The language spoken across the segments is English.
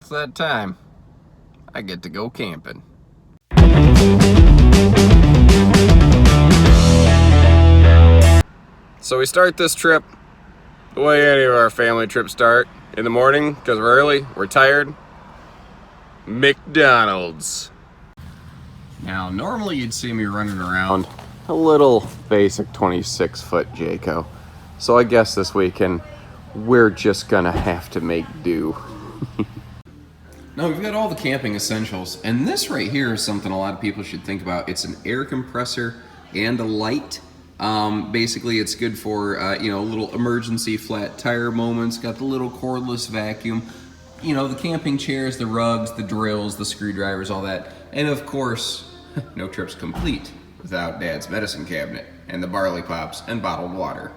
It's that time. I get to go camping. So we start this trip the way any of our family trips start. In the morning, because we're early, we're tired. McDonald's. Now, normally you'd see me running around a little basic 26-foot Jayco. So I guess this weekend, we're just gonna have to make do. Now, we've got all the camping essentials, and this right here is something a lot of people should think about. It's an air compressor and a light. Basically, it's good for, little emergency flat tire moments. Got the little cordless vacuum. You know, the camping chairs, the rugs, the drills, the screwdrivers, all that. And of course, no trip's complete without Dad's medicine cabinet and the barley pops and bottled water.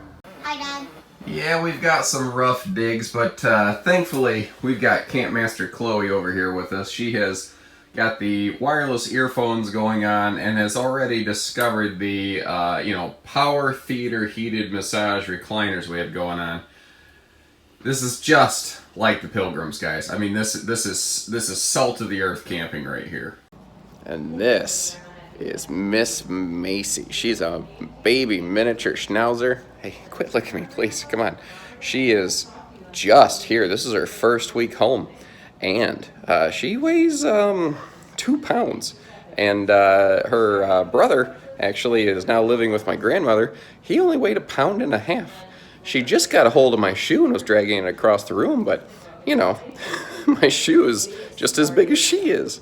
Hi, Dad. Yeah, we've got some rough digs, but thankfully we've got Campmaster Chloe over here with us. She has got the wireless earphones going on and has already discovered the power theater heated massage recliners we have going on. This is just like the Pilgrims, guys. I mean, this is salt of the earth camping right here. And this is Miss Macy. She's a baby miniature schnauzer. Hey, quit licking me, please. Come on. She is just here. This is her first week home. And she weighs 2 pounds. And her brother actually is now living with my grandmother. He only weighed 1.5 pounds. She just got a hold of my shoe and was dragging it across the room, but, you know, my shoe is just as big as she is.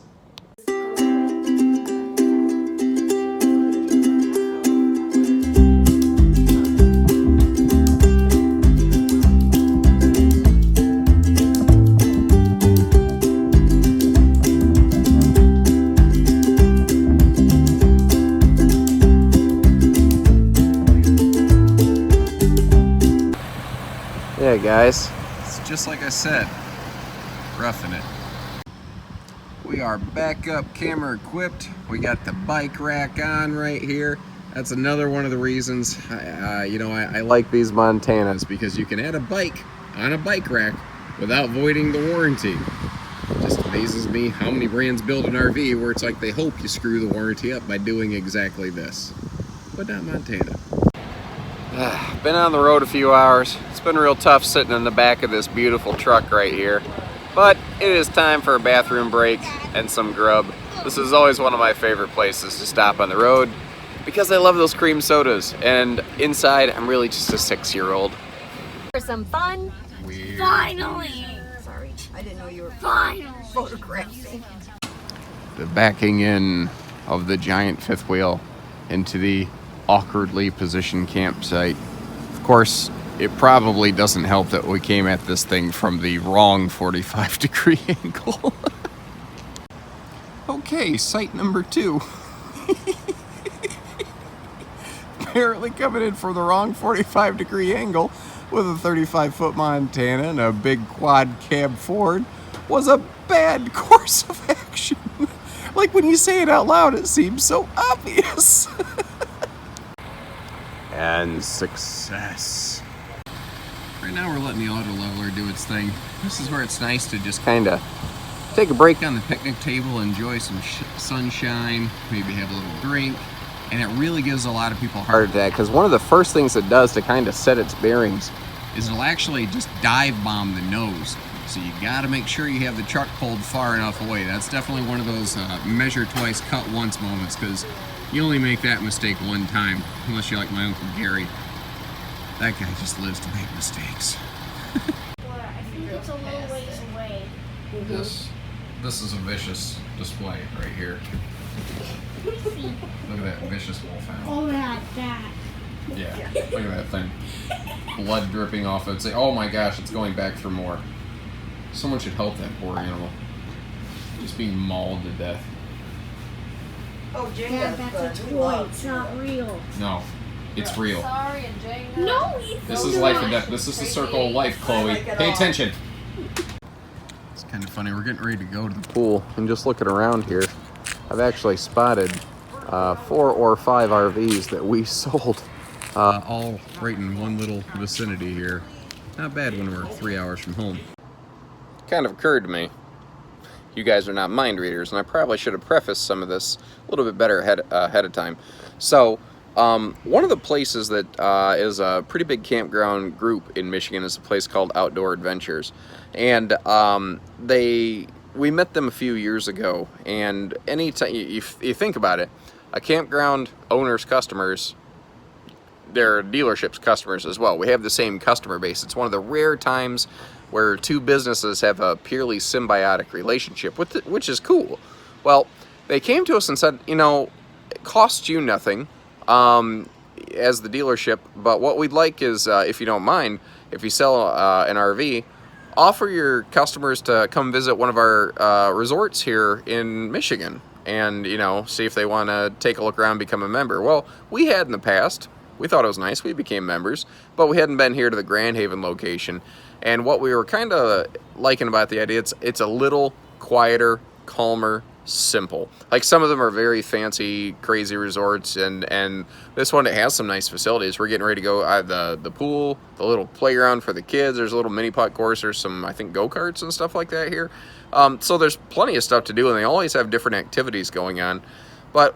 Yeah, guys, it's just like I said, roughing it. We are back up camera equipped. We got the bike rack on right here. That's another one of the reasons I like these Montanas, because you can add a bike on a bike rack without voiding the warranty. It just amazes me how many brands build an RV where it's like they hope you screw the warranty up by doing exactly this, but not Montana. Been on the road a few hours. It's been real tough sitting in the back of this beautiful truck right here. But it is time for a bathroom break and some grub. This is always one of my favorite places to stop on the road because I love those cream sodas. And inside, I'm really just a 6-year-old. For some fun. Weird. Finally! Sorry, I didn't know you were Finally! photographing. The backing in of the giant fifth wheel into the awkwardly positioned campsite. Of course, it probably doesn't help that we came at this thing from the wrong 45-degree angle. Okay, site number 2. Apparently coming in from the wrong 45-degree angle with a 35-foot Montana and a big quad cab Ford was a bad course of action. Like when you say it out loud, it seems so obvious. And success. Right now we're letting the auto leveler do its thing. This is where it's nice to just kind of take a break on the picnic table, enjoy some sunshine, maybe have a little drink, and it really gives a lot of people a heart attack, because one of the first things it does to kind of set its bearings is it'll actually just dive bomb the nose. So you got to make sure you have the truck pulled far enough away. That's definitely one of those measure twice, cut once moments, because you only make that mistake one time, unless you're like my Uncle Gary. That guy just lives to make mistakes. I think it's a little ways away. This is a vicious display right here. Look at that vicious wolfhound. Oh, that. Yeah, look at that thing. Blood dripping off it. Say, oh my gosh, it's going back for more. Someone should help that poor animal. Just being mauled to death. Oh, Jane, Dad, that's a toy. It's not real. No, it's real. Sorry, and Jane. No, it's This is life and death. This is the circle of life, Chloe. Pay attention. It's kind of funny. We're getting ready to go to the pool and just looking around here. I've actually spotted 4 or 5 RVs that we sold, all right in one little vicinity here. Not bad when we're 3 hours from home. Kind of occurred to me, you guys are not mind readers, and I probably should have prefaced some of this a little bit better ahead of time. So, one of the places that is a pretty big campground group in Michigan is a place called Outdoor Adventures, and we met them a few years ago. And anytime you think about it, a campground owner's customers, their dealership's customers as well. We have the same customer base. It's one of the rare times where two businesses have a purely symbiotic relationship, which is cool. Well, they came to us and said, you know, it costs you nothing as the dealership, but what we'd like is, if you don't mind, if you sell an RV, offer your customers to come visit one of our resorts here in Michigan and, you know, see if they want to take a look around, become a member. Well, we had in the past. We thought it was nice. We became members, but we hadn't been here to the Grand Haven location. And what we were kind of liking about the idea, it's a little quieter, calmer, simple. Like some of them are very fancy, crazy resorts, and this one, it has some nice facilities. We're getting ready to go the pool, the little playground for the kids. There's a little mini putt course. There's some, I think, go-karts and stuff like that here. So there's plenty of stuff to do, and they always have different activities going on. But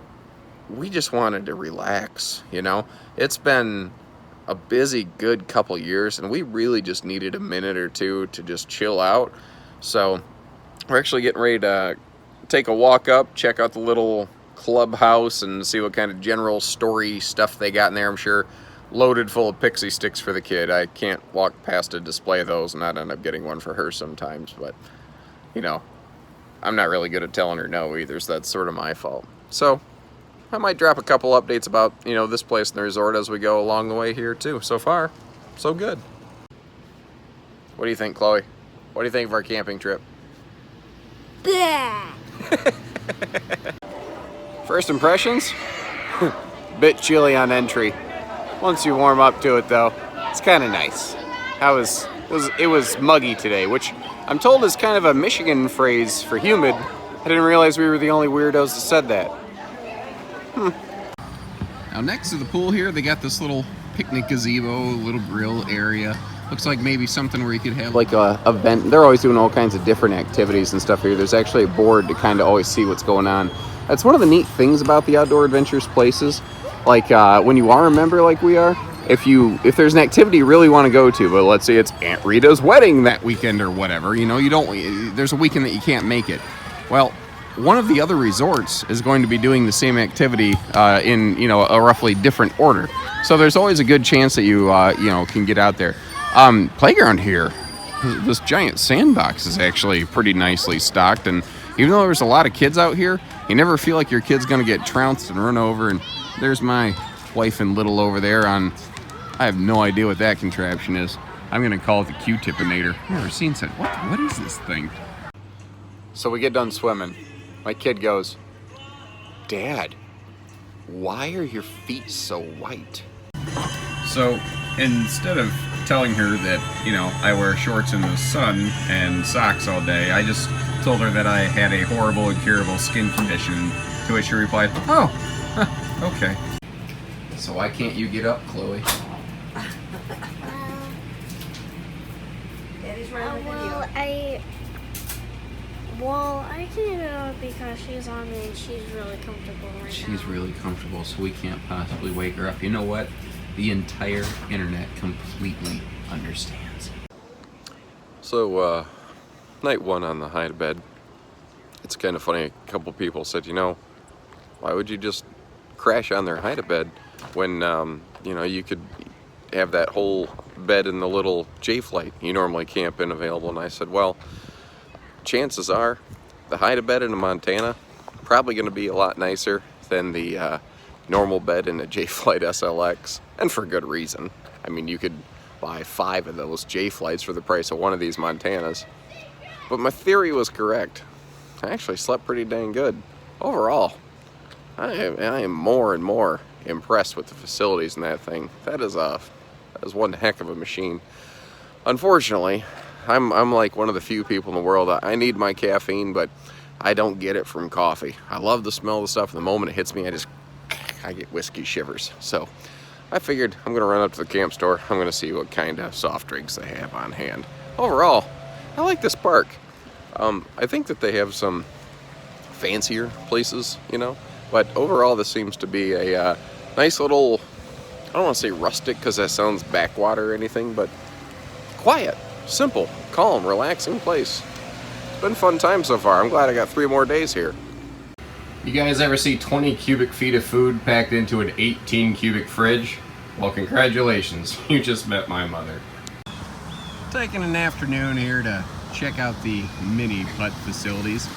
we just wanted to relax, you know. It's been a busy good couple years, and we really just needed a minute or two to just chill out. So we're actually getting ready to take a walk up, check out the little clubhouse, and see what kind of general story stuff they got in there. I'm sure loaded full of pixie sticks for the kid. I can't walk past a display of those and not end up getting one for her sometimes, but you know, I'm not really good at telling her no either, so that's sort of my fault. So I might drop a couple updates about, you know, this place and the resort as we go along the way here too. So far, so good. What do you think, Chloe? What do you think of our camping trip? First impressions? Bit chilly on entry. Once you warm up to it though, it's kind of nice. It was muggy today, which I'm told is kind of a Michigan phrase for humid. I didn't realize we were the only weirdos that said that. Now next to the pool here, they got this little picnic gazebo, little grill area. Looks like maybe something where you could have like a event. They're always doing all kinds of different activities and stuff here. There's actually a board to kind of always see what's going on. That's one of the neat things about the Outdoor Adventures places. Like when you are a member like we are, if there's an activity you really want to go to, but let's say it's Aunt Rita's wedding that weekend or whatever, you know, there's a weekend that you can't make it. Well, one of the other resorts is going to be doing the same activity in, you know, a roughly different order. So there's always a good chance that you can get out there. Playground here, this giant sandbox is actually pretty nicely stocked, and even though there's a lot of kids out here, you never feel like your kid's gonna get trounced and run over. And there's my wife and little over there on, I have no idea what that contraption is. I'm gonna call it the Q-tipinator. I've never seen such. What is this thing? So we get done swimming. My kid goes, "Dad, why are your feet so white?" So instead of telling her that, you know, I wear shorts in the sun and socks all day, I just told her that I had a horrible, incurable skin condition, to which she replied, "Oh, huh, okay." So why can't you get up, Chloe? Daddy's running the video. I can't get up because she's on me and she's really comfortable right now. She's really comfortable, so we can't possibly wake her up. You know what? The entire internet completely understands. So, night one on the hide bed. It's kind of funny, a couple people said, you know, why would you just crash on their hide bed when, you know, you could have that whole bed in the little J-Flight you normally camp in available? And I said, well, chances are the hide bed in Montana probably going to be a lot nicer than the normal bed in a J-Flight SLX, and for good reason. I mean, you could buy 5 of those J-Flights for the price of one of these Montanas. But my theory was correct. I actually slept pretty dang good. Overall, I am more and more impressed with the facilities in that thing. That is one heck of a machine. Unfortunately, I'm like one of the few people in the world. I need my caffeine, but I don't get it from coffee. I love the smell of the stuff. The moment it hits me, I get whiskey shivers. So I figured I'm gonna run up to the camp store. I'm gonna see what kind of soft drinks they have on hand. Overall, I like this park. I think that they have some fancier places, you know, but overall this seems to be a nice little, I don't want to say rustic because that sounds backwater or anything, but quiet, simple, calm, relaxing place. It's been a fun time so far. I'm glad I got 3 more days here. You guys ever see 20 cubic feet of food packed into an 18 cubic fridge? Well, congratulations, you just met my mother. Taking an afternoon here to check out the mini putt facilities.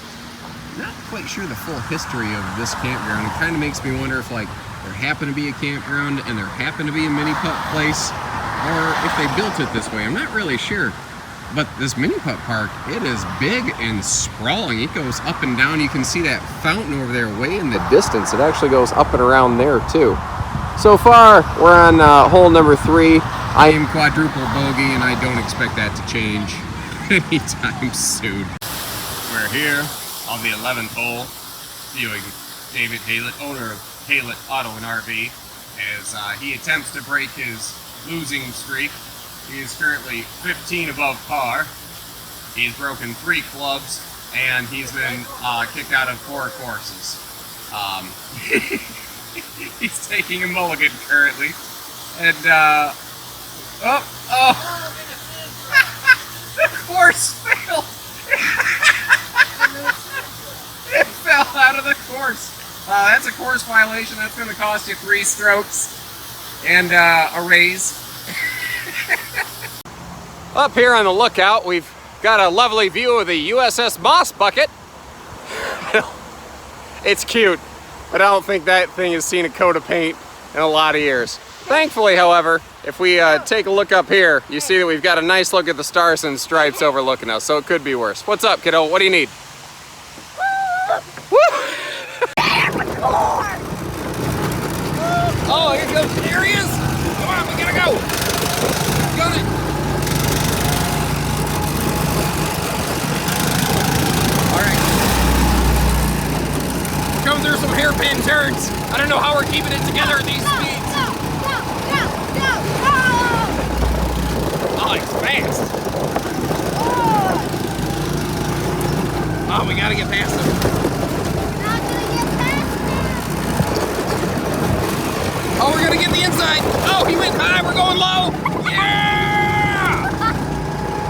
Not quite sure the full history of this campground. It kind of makes me wonder if like there happened to be a campground and there happened to be a mini putt place, or if they built it this way. I'm not really sure. But this mini putt park, it is big and sprawling. It goes up and down. You can see that fountain over there way in the distance. It actually goes up and around there too. So far, we're on hole number 3. I am quadruple bogey, and I don't expect that to change anytime soon. We're here on the 11th hole, viewing David Haylett, owner of Haylett Auto and RV, as he attempts to break his losing streak. He is currently 15 above par. He's broken 3 clubs, and he's been kicked out of 4 courses. He's taking a mulligan currently, and the course failed. It fell out of the course. That's a course violation. That's going to cost you 3 strokes and a raise. Up here on the lookout, we've got a lovely view of the USS Moss Bucket. It's cute, but I don't think that thing has seen a coat of paint in a lot of years. Thankfully, however, if we take a look up here, you see that we've got a nice look at the stars and stripes overlooking us, so it could be worse. What's up, kiddo? What do you need? Oh, here goes. Here he is. Come on, we gotta go. Got it. All right. We're coming through some hairpin turns. I don't know how we're keeping it together at these speeds. Oh, he's fast. Oh, we gotta get past him. Oh, we're gonna get the inside. Oh, he went high. We're going low. Yeah!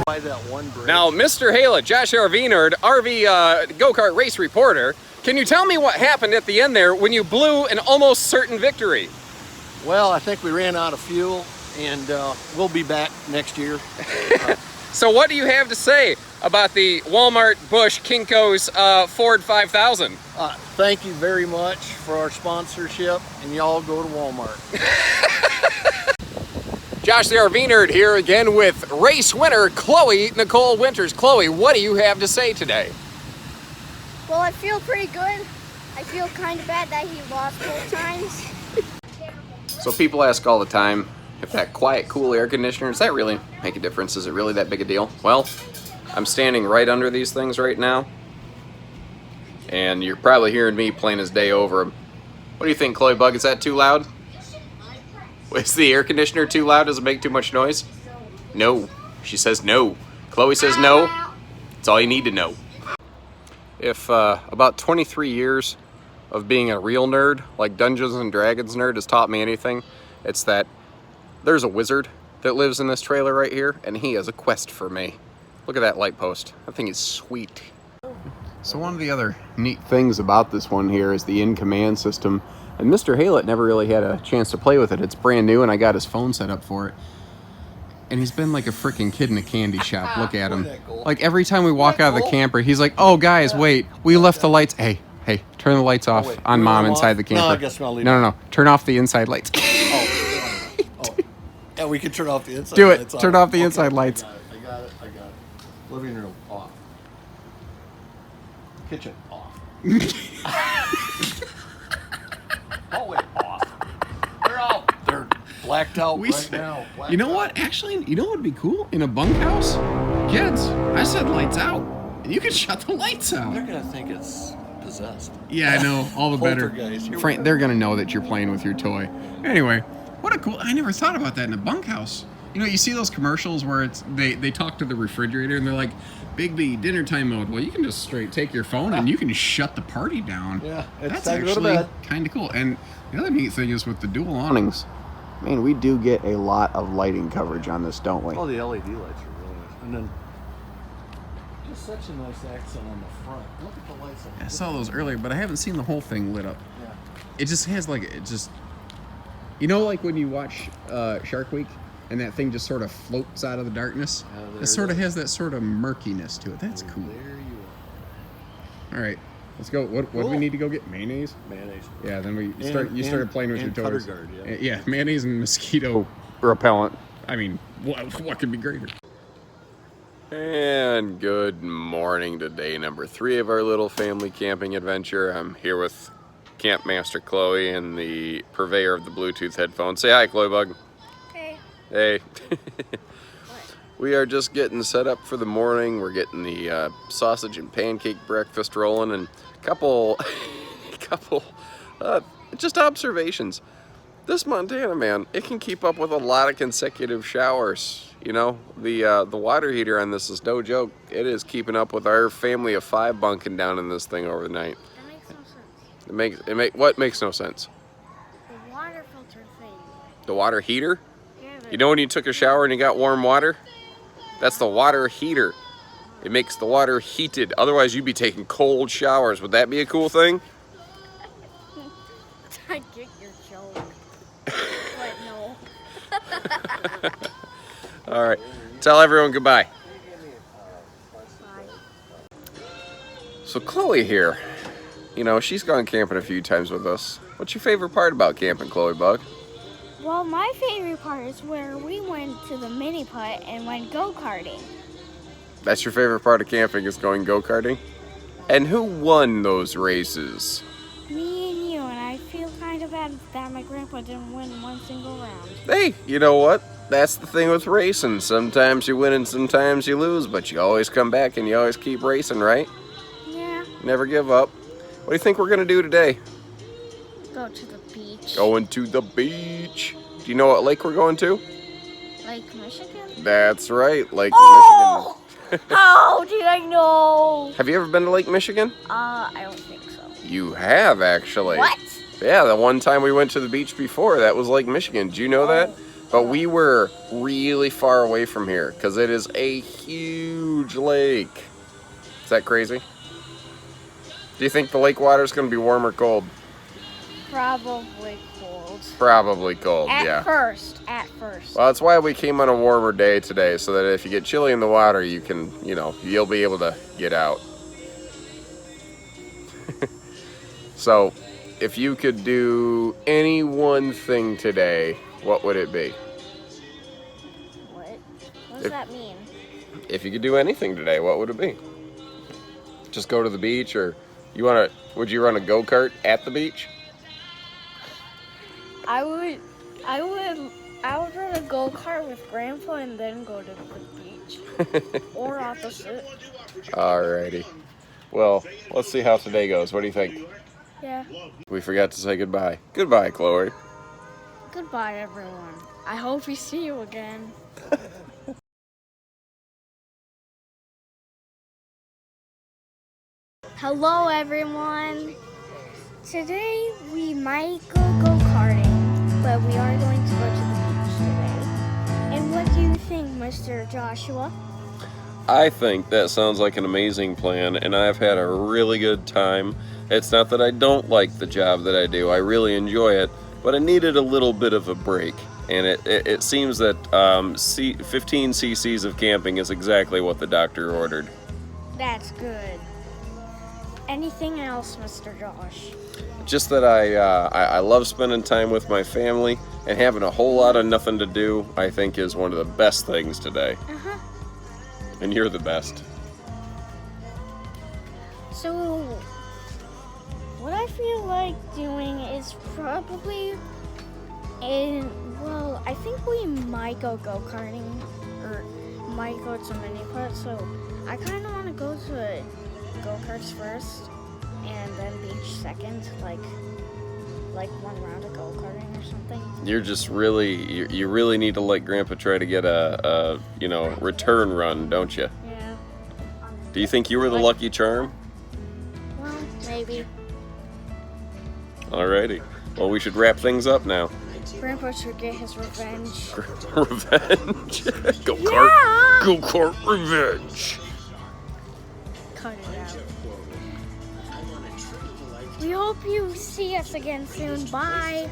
By that one bridge. Now, Mr. Haylett, Josh RV nerd, RV go-kart race reporter, can you tell me what happened at the end there when you blew an almost certain victory? Well, I think we ran out of fuel, and we'll be back next year. So what do you have to say about the Walmart Busch Kinko's Ford 5000? Thank you very much for our sponsorship, and y'all go to Walmart. Josh the RV nerd here again with race winner Chloe Nicole Winters. Chloe, what do you have to say today? Well, I feel pretty good. I feel kind of bad that he lost both times. So people ask all the time if that quiet, cool air conditioner, does that really make a difference? Is it really that big a deal? Well, I'm standing right under these things right now, and you're probably hearing me playing his day over him. What do you think, Chloe Bug? Is that too loud? Is the air conditioner too loud? Does it make too much noise? No. She says no. Chloe says no. That's all you need to know. If about 23 years of being a real nerd, like Dungeons and Dragons nerd, has taught me anything, it's that there's a wizard that lives in this trailer right here, and he has a quest for me. Look at that light post. That thing is sweet. So one of the other neat things about this one here is the in-command system. And Mr. Haylett never really had a chance to play with it. It's brand new, and I got his phone set up for it. And he's been like a freaking kid in a candy shop. Look at him. Like every time we walk out of the camper, he's like, oh guys, wait, we left the lights. Hey, turn the lights off on Mom inside the camper. No, I guess I'll leave No. Turn off the inside lights. Yeah, we can turn off the inside Do it. lights. Turn off the inside lights. I got it. Living room off. Kitchen off. Hallway off. They're blacked out now. You know what? Actually, you know what would be cool? In a bunkhouse? Kids, I said lights out. And you can shut the lights out. They're going to think it's possessed. Yeah, I know. All the better. Poltergeist. Frank, they're going to know that you're playing with your toy. Anyway, what a cool... I never thought about that in a bunkhouse. You know, you see those commercials where they talk to the refrigerator and they're like, Bigby, dinner time mode. Well, you can just straight take your phone and you can shut the party down. Yeah, it's that's time to go to actually bed. kind of cool. And the other neat thing is with the dual awnings, man, we do get a lot of lighting coverage on this, don't we? Oh, the LED lights are really nice. And then just such a nice accent on the front. Look at the lights. I saw those earlier, but I haven't seen the whole thing lit up. Yeah. It just has like, you know, like when you watch Shark Week and that thing just sort of floats out of the darkness? It sort of has that sort of murkiness to it. That's cool. There you All right, let's go. What do we need to go get? Mayonnaise? Mayonnaise. Yeah, then you started playing with your and toes. cutter guard, Yeah, mayonnaise and mosquito repellent. I mean, what could be greater? And good morning to day number 3 of our little family camping adventure. I'm here with Campmaster Chloe and the purveyor of the Bluetooth headphones. Say hi, Chloe Bug. Okay. Hey. We are just getting set up for the morning. We're getting the sausage and pancake breakfast rolling, and a couple just observations. This Montana, man, it can keep up with a lot of consecutive showers. You know, the water heater on this is no joke. It is keeping up with our family of 5 bunking down in this thing over the night. That makes no sense. What makes no sense? The water filter thing. The water heater? Yeah, You know when you took a shower and you got warm water? That's the water heater. It makes the water heated. Otherwise, you'd be taking cold showers. Would that be a cool thing? I get your joke. But no. All right. Tell everyone goodbye. Bye. So Chloe here, you know, she's gone camping a few times with us. What's your favorite part about camping, Chloe Bug? Well, my favorite part is where we went to the mini putt and went go-karting. That's your favorite part of camping, is going go-karting? And who won those races? Me and you, and I feel kind of bad that my grandpa didn't win one single round. Hey, you know what? That's the thing with racing. Sometimes you win and sometimes you lose, but you always come back and you always keep racing, right? Yeah. Never give up. What do you think we're gonna do today? Go to the beach. Going to the beach. Do you know what lake we're going to? Lake Michigan? That's right, Lake Oh! How did I know? Michigan. Have you ever been to Lake Michigan? I don't think so. You have, actually. What? Yeah, the one time we went to the beach before, that was Lake Michigan. Do you know that? But we were really far away from here because it is a huge lake. Is that crazy? Do you think the lake water is going to be warm or cold? Probably cold. Probably cold, yeah. At first. Well, that's why we came on a warmer day today, so that if you get chilly in the water, you can, you know, you'll be able to get out. So, if you could do any one thing today, what would it be? What? What does that mean? If you could do anything today, what would it be? Just go to the beach, or would you run a go-kart at the beach? I would run a go-kart with Grandpa and then go to the beach. Or opposite. Alrighty. Well, let's see how today goes. What do you think? Yeah. We forgot to say goodbye. Goodbye, Chloe. Goodbye, everyone. I hope we see you again. Hello, everyone. Today we might go go-karting, but we are going to go to the beach today. And what do you think, Mr. Joshua? I think that sounds like an amazing plan, and I've had a really good time. It's not that I don't like the job that I do. I really enjoy it, but I needed a little bit of a break. And it seems that 15 cc's of camping is exactly what the doctor ordered. That's good. Anything else, Mr. Josh? Just that I love spending time with my family, and having a whole lot of nothing to do, I think, is one of the best things today. Uh-huh. And you're the best. So, what I feel like doing is probably well, I think we might go go-karting, or might go to mini-putt, so I kind of want to go to go-karts first, and then beach second, like like 1 round of go-karting or something. You're just really, you really need to let Grandpa try to get a you know, return run, don't you? Yeah. Do you think you were the lucky charm? Well, maybe. Alrighty. Well, we should wrap things up now. Grandpa should get his revenge. Revenge. Go-kart. Yeah! Go-kart revenge. Cut it out. We hope you see us again soon. Bye.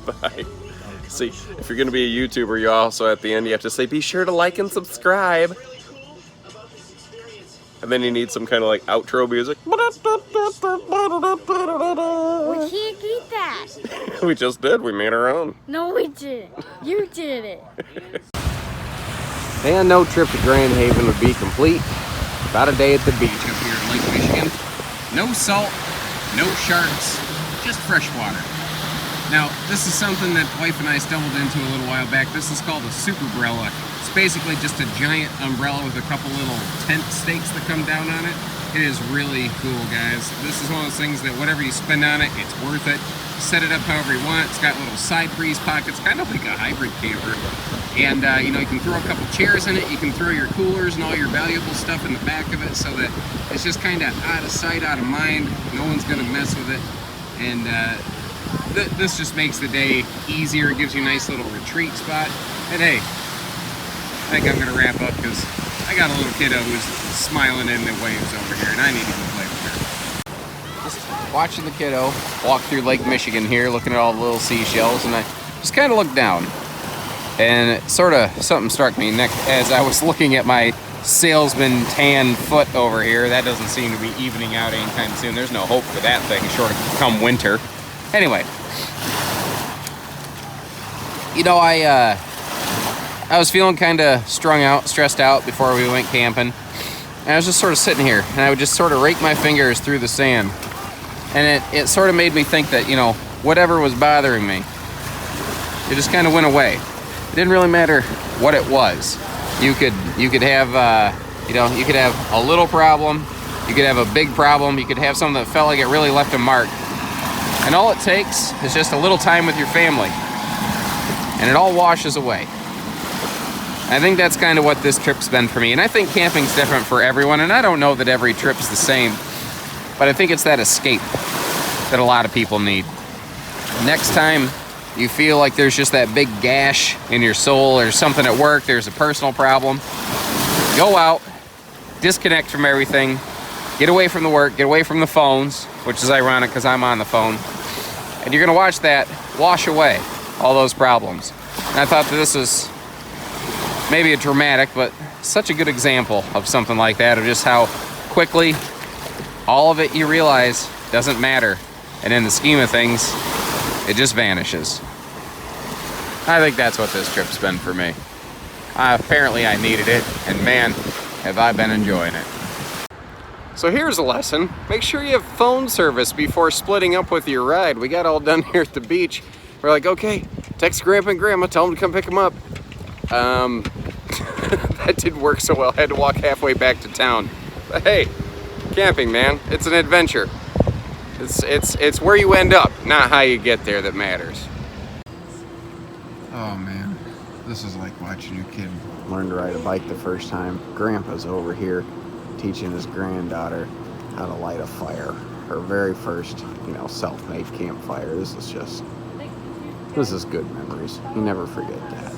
Bye. See, if you're going to be a YouTuber, you also at the end, you have to say, be sure to like and subscribe. And then you need some kind of like outro music. We can't get that. We just did. We made our own. No, we didn't. You did it. And no trip to Grand Haven would be complete without a day at the beach up here in Lake Michigan. No salt, no sharks, just fresh water. Now, this is something that wife and I stumbled into a little while back. This is called a superbrella. It's basically just a giant umbrella with a couple little tent stakes that come down on it. It is really cool, guys. This is one of those things that whatever you spend on it, it's worth it. Set it up however you want. It's got little side breeze pockets, kind of like a hybrid camper. And you know, you can throw a couple chairs in it. You can throw your coolers and all your valuable stuff in the back of it, so that it's just kind of out of sight, out of mind. No one's gonna mess with it. And this just makes the day easier. It gives you a nice little retreat spot. And hey, I think I'm gonna wrap up because I got a little kiddo who's smiling in the waves over here, and I need to go play with her. Just watching the kiddo walk through Lake Michigan here, looking at all the little seashells, and I just kind of looked down. And sort of something struck me as I was looking at my salesman tan foot over here. That doesn't seem to be evening out anytime soon. There's no hope for that thing, short of come winter. Anyway, you know, I was feeling kind of stressed out before we went camping. And I was just sort of sitting here, and I would just sort of rake my fingers through the sand. And it sort of made me think that, you know, whatever was bothering me, it just kind of went away. It didn't really matter what it was. You could have, you know, you could have a little problem, you could have a big problem, you could have something that felt like it really left a mark. And all it takes is just a little time with your family, and it all washes away. I think that's kind of what this trip's been for me. And I think camping's different for everyone, and I don't know that every trip's the same, but I think it's that escape that a lot of people need. Next time you feel like there's just that big gash in your soul, or something at work, there's a personal problem, go out, disconnect from everything, get away from the work, get away from the phones, which is ironic because I'm on the phone, and you're gonna watch that wash away all those problems. And I thought that this was maybe a dramatic, but such a good example of something like that, of just how quickly all of it you realize doesn't matter, and in the scheme of things, it just vanishes. I think that's what this trip's been for me. Apparently I needed it, and man, have I been enjoying it. So here's a lesson. Make sure you have phone service before splitting up with your ride. We got all done here at the beach. We're like, okay, text Grandpa and Grandma, tell them to come pick them up. That didn't work so well. I had to walk halfway back to town. But hey, camping, man, it's an adventure. It's where you end up, not how you get there, that matters. Oh man, this is like watching your kid learn to ride a bike the first time. Grandpa's over here teaching his granddaughter how to light a fire. Her very first, you know, self-made campfire. This is good memories. You never forget that.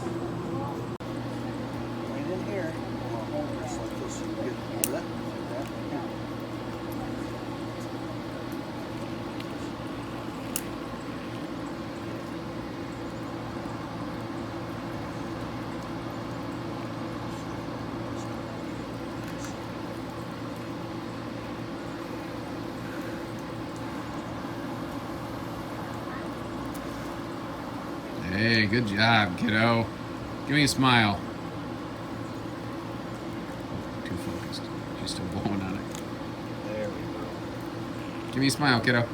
Hey, good job, kiddo. Give me a smile. Too focused. She's still blowing on it. There we go. Give me a smile, kiddo.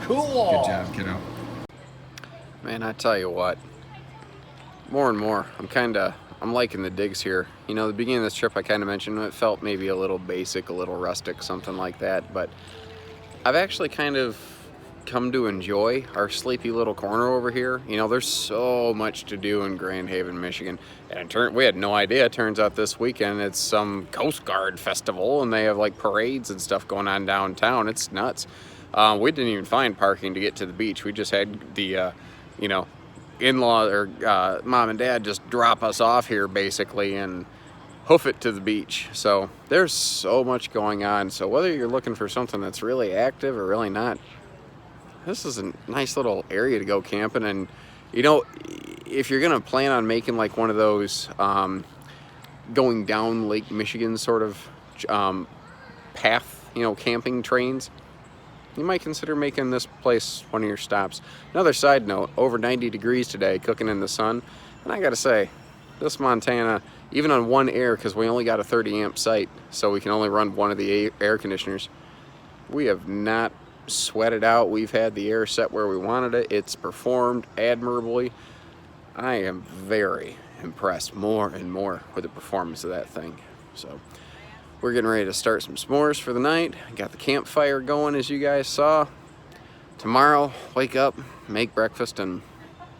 Cool. Good job, kiddo. Man, I tell you what. More and more, I'm liking the digs here. You know, the beginning of this trip I kind of mentioned it felt maybe a little basic, a little rustic, something like that. But I've actually kind of come to enjoy our sleepy little corner over here. You know, there's so much to do in Grand Haven, Michigan. And we had no idea. It turns out this weekend it's some Coast Guard festival, and they have like parades and stuff going on downtown. It's nuts. We didn't even find parking to get to the beach. We just had the, you know, in-law or mom and dad just drop us off here basically and hoof it to the beach. So there's so much going on. So whether you're looking for something that's really active or really not, this is a nice little area to go camping. And you know, if you're gonna plan on making like one of those going down Lake Michigan sort of path, you know, camping trains, you might consider making this place one of your stops. Another side note, over 90 degrees today, cooking in the sun. And I gotta say, this Montana, even on one air, because we only got a 30 amp site, so we can only run one of the air conditioners, we have not sweated out. We've had the air set where we wanted it. It's performed admirably. I am very impressed more and more with the performance of that thing. So we're getting ready to start some s'mores for the night. Got the campfire going, as you guys saw. Tomorrow, wake up, make breakfast, and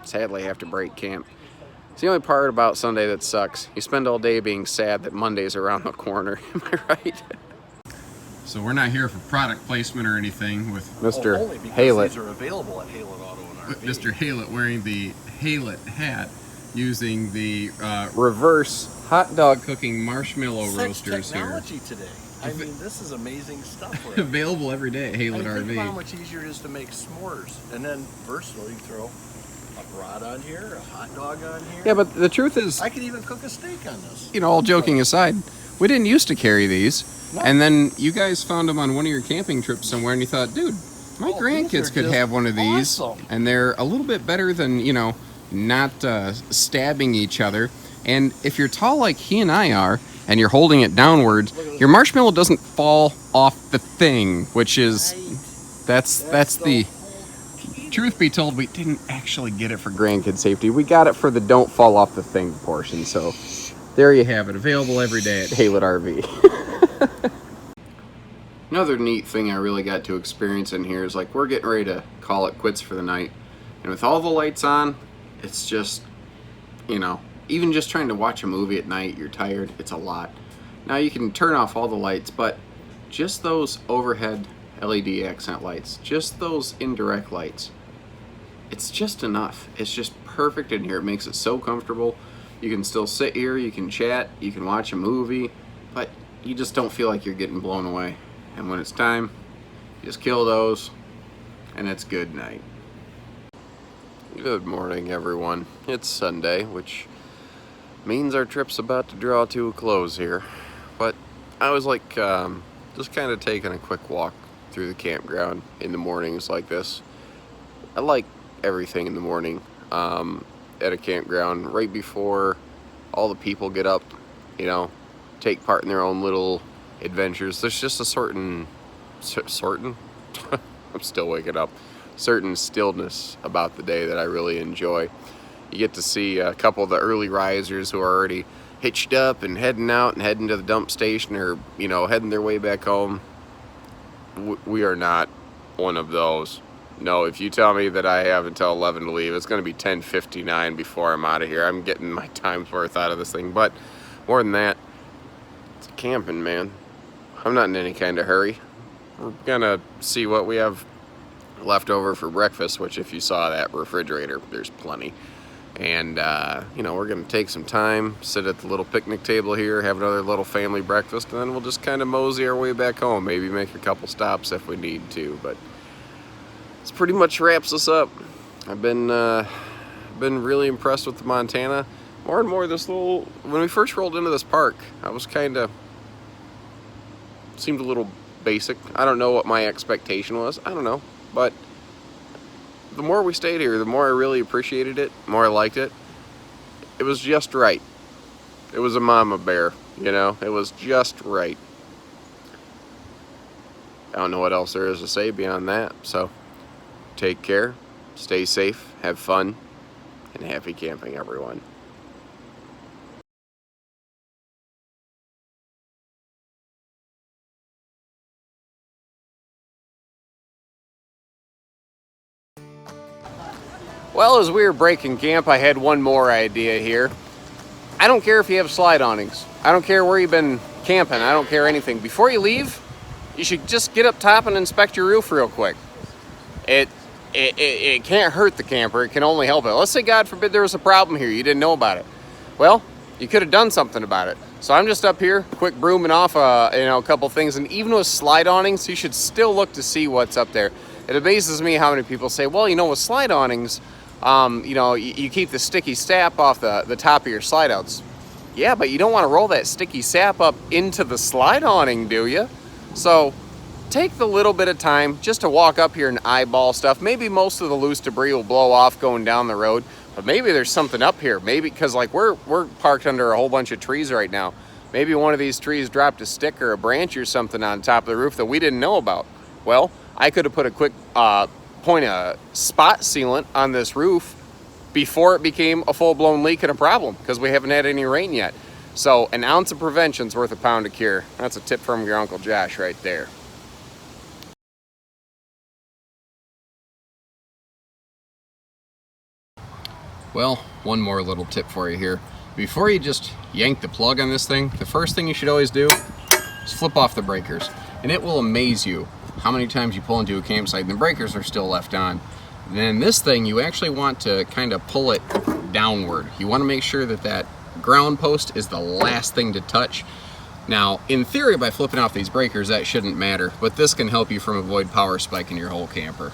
sadly have to break camp. It's the only part about Sunday that sucks. You spend all day being sad that Monday's around the corner. Am I right? So we're not here for product placement or anything with Mr. Only because Haylett. these are available at Haylett Auto and RV. Mr. Haylett wearing the Haylett hat, using the reverse hot dog cooking marshmallow Such roasters here. technology today. I mean, this is amazing stuff. Available every day at Haylett Think RV. how much easier it is to make s'mores. And then versatile, you throw a brat on here, a hot dog on here. Yeah, but the truth is, I could even cook a steak on this. you know, all joking aside, we didn't used to carry these. No. And then you guys found them on one of your camping trips somewhere, and you thought, dude, my Oh, grandkids these are could just have one of these. awesome. And they're a little bit better than, you know, not stabbing each other. And if you're tall like he and I are, and you're holding it downwards, your marshmallow doesn't fall off the thing, which is, that's the truth be told, we didn't actually get it for grandkid safety. We got it for the don't fall off the thing portion. So there you have it, available every day at Haylett RV. Another neat thing I really got to experience in here is, like, we're getting ready to call it quits for the night. And with all the lights on, it's just, you know, even just trying to watch a movie at night, you're tired, it's a lot. Now you can turn off all the lights, but just those overhead LED accent lights, just those indirect lights, it's just enough. It's just perfect in here. It makes it so comfortable. You can still sit here, you can chat, you can watch a movie, but you just don't feel like you're getting blown away. And when it's time, you just kill those, and it's good night. Good morning, everyone. It's Sunday, which means our trip's about to draw to a close here. But I was like, just kind of taking a quick walk through the campground in the mornings like this. I like everything in the morning at a campground, right before all the people get up, you know, take part in their own little adventures. There's just a certain I'm still waking up, certain stillness about the day that I really enjoy. You get to see a couple of the early risers who are already hitched up and heading out and heading to the dump station, or, you know, heading their way back home. We are not one of those. No, if you tell me that I have until 11 to leave, it's going to be 10:59 before I'm out of here. I'm getting my time's worth out of this thing. But more than that, it's camping, man. I'm not in any kind of hurry. We're going to see what we have left over for breakfast, which, if you saw that refrigerator, there's plenty. And, you know, we're going to take some time, sit at the little picnic table here, have another little family breakfast, and then we'll just kind of mosey our way back home. Maybe make a couple stops if we need to, but this pretty much wraps us up. I've been really impressed with the Montana. More and more when we first rolled into this park, I was seemed a little basic. I don't know what my expectation was. I don't know, but the more we stayed here, the more I really appreciated it, the more I liked it. It was just right. It was a mama bear, you know? It was just right. I don't know what else there is to say beyond that. So, take care, stay safe, have fun, and happy camping, everyone. Well, as we were breaking camp, I had one more idea here. I don't care if you have slide awnings. I don't care where you've been camping. I don't care anything. Before you leave, you should just get up top and inspect your roof real quick. It can't hurt the camper. It can only help it. Let's say, God forbid, there was a problem here. You didn't know about it. Well, you could have done something about it. So I'm just up here, quick brooming off a couple things. And even with slide awnings, you should still look to see what's up there. It amazes me how many people say, well, with slide awnings, you keep the sticky sap off the top of your slide outs. Yeah, but you don't want to roll that sticky sap up into the slide awning, do you? So take the little bit of time just to walk up here and eyeball stuff. Maybe most of the loose debris will blow off going down the road, but maybe there's something up here. Maybe because like we're parked under a whole bunch of trees right now. Maybe one of these trees dropped a stick or a branch or something on top of the roof that we didn't know about. Well, I could have put a quick point of spot sealant on this roof before it became a full-blown leak and a problem, because we haven't had any rain yet. So an ounce of prevention's worth a pound of cure. That's a tip from your Uncle Josh right there. Well, one more little tip for you here. Before you just yank the plug on this thing, the first thing you should always do is flip off the breakers. And it will amaze you how many times you pull into a campsite and the breakers are still left on. Then this thing, you actually want to kind of pull it downward. You want to make sure that that ground post is the last thing to touch. Now, in theory, by flipping off these breakers, that shouldn't matter, but this can help you from avoid power spike in your whole camper.